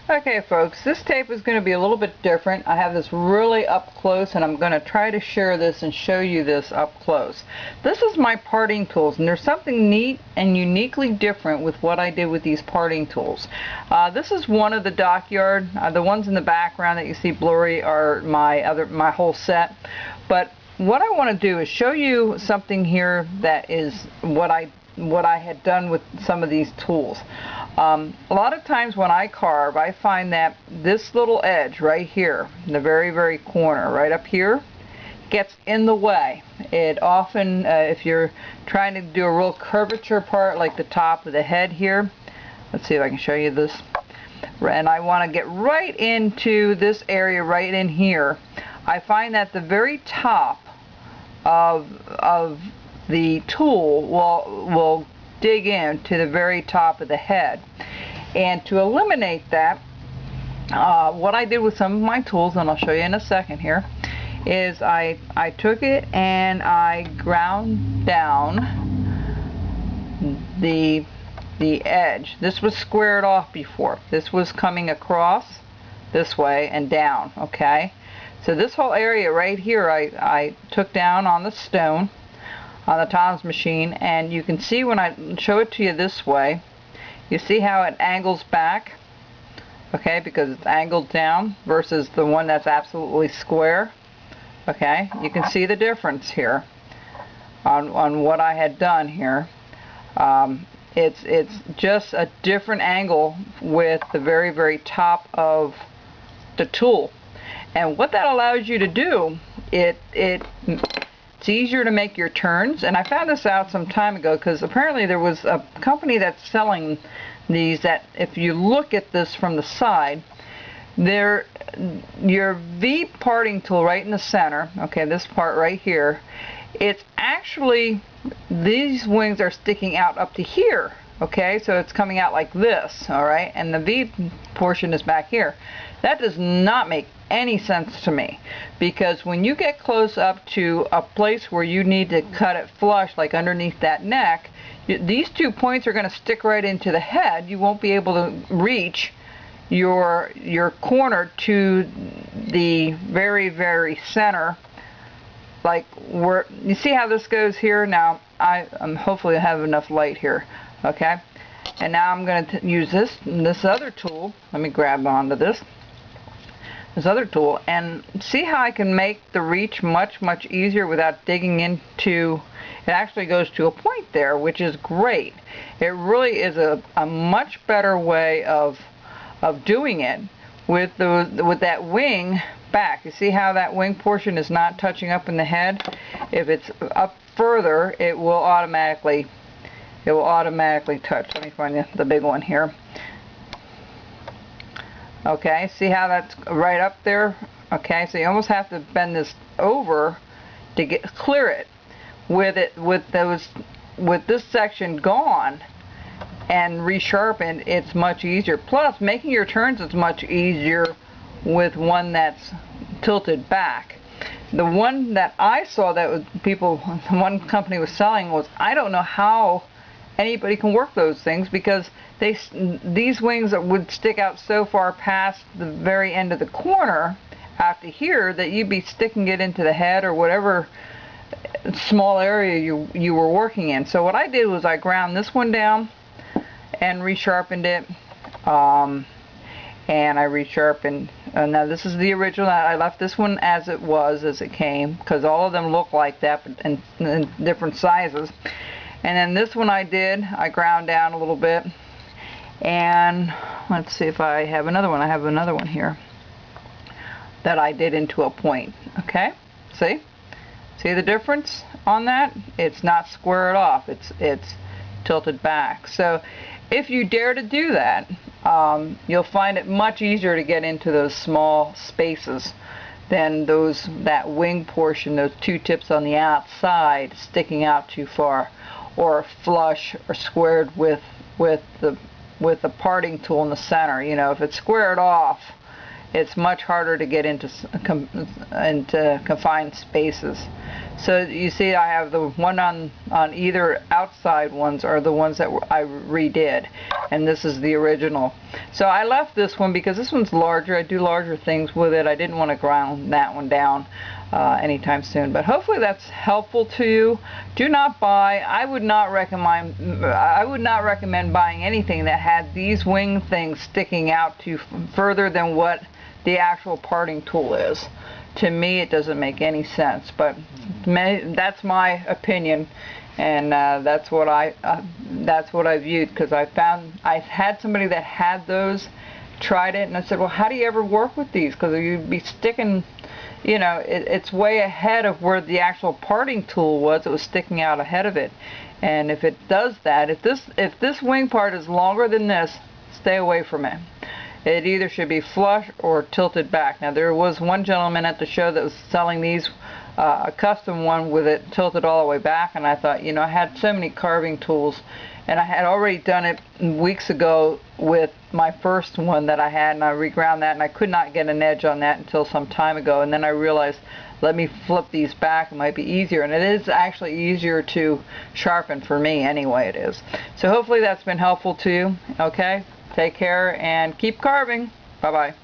Okay folks, this tape is going to be a little bit different. I have this really up close and I'm going to try to share this and show you this up close. This is my parting tools, and there's something neat and uniquely different with what I did with these parting tools. This is one of the Dockyard. The ones in the background that you see blurry are my whole set. But what I want to do is show you something here that is what I had done with some of these tools. A lot of times when I carve, I find that this little edge right here, in the very corner, right up here, gets in the way. It often, if you're trying to do a real curvature part like the top of the head here, let's see if I can show you this, and I want to get right into this area right in here, I find that the very top of the tool will dig in to the very top of the head. And to eliminate that, what I did with some of my tools, and I'll show you in a second here, is I took it and I ground down the edge. This was squared off before. This was coming across this way and down, okay? So this whole area right here I took down on the stone on the Tom's machine, and you can see when I show it to you this way, you see how it angles back, okay, because it's angled down versus the one that's absolutely square. Okay, you can see the difference here on what I had done here. It's just a different angle with the very top of the tool, and what that allows you to do, it's easier to make your turns. And I found this out some time ago because apparently there was a company that's selling these that if you look at this from the side, your V parting tool right in the center, okay, this part right here, it's actually, these wings are sticking out up to here, okay, so it's coming out like this, alright, and the V portion is back here. That does not make any sense to me, because when you get close up to a place where you need to cut it flush, like underneath that neck, these 2 points are going to stick right into the head. You won't be able to reach your corner to the very center, like where you see how this goes here. Now I'm hopefully have enough light here, okay, and now I'm going to use this other tool. Let me grab onto this other tool and see how I can make the reach much easier without digging into. It actually goes to a point there, which is great. It really is a much better way of doing it with that wing back. You see how that wing portion is not touching up in the head? If it's up further, it will automatically touch. Let me find the big one here. Okay, see how that's right up there? Okay, so you almost have to bend this over to clear it. With this section gone and resharpened, it's much easier. Plus, making your turns is much easier with one that's tilted back. The one that I saw that one company was selling was, I don't know how anybody can work those things, because these wings would stick out so far past the very end of the corner out to here that you'd be sticking it into the head or whatever small area you were working in. So what I did was I ground this one down and resharpened it, and I resharpened. Now this is the original. I left this one as it came, because all of them look like that, but in different sizes. And then this one I ground down a little bit, and let's see if I have another one. I have another one here that I did into a point. Okay, see the difference on that? It's not squared off, it's tilted back. So if you dare to do that, you'll find it much easier to get into those small spaces than that wing portion, those 2 tips on the outside sticking out too far, or flush or squared with the parting tool in the center. You know, if it's squared off, it's much harder to get into confined spaces. So you see I have the one on either outside ones are the ones that I redid, and this is the original. So I left this one because this one's larger. I do larger things with it. I didn't want to grind that one down anytime soon, but hopefully that's helpful to you. Do not buy. I would not recommend buying anything that had these wing things sticking out to further than what the actual parting tool is. To me, it doesn't make any sense, but that's my opinion, and that's what I viewed, because I had somebody that had those, tried it, and I said, well, how do you ever work with these? Because you'd be sticking, you know, it's way ahead of where the actual parting tool was. It was sticking out ahead of it, and if it does that, if this wing part is longer than this, stay away from it. It either should be flush or tilted back. Now there was one gentleman at the show that was selling these, a custom one with it tilted all the way back, and I thought, you know, I had so many carving tools, and I had already done it weeks ago with my first one that I had, and I reground that, and I could not get an edge on that until some time ago, and then I realized, let me flip these back, it might be easier, and it is actually easier to sharpen for me anyway. It is. So hopefully that's been helpful to you. Okay? Take care and keep carving. Bye-bye.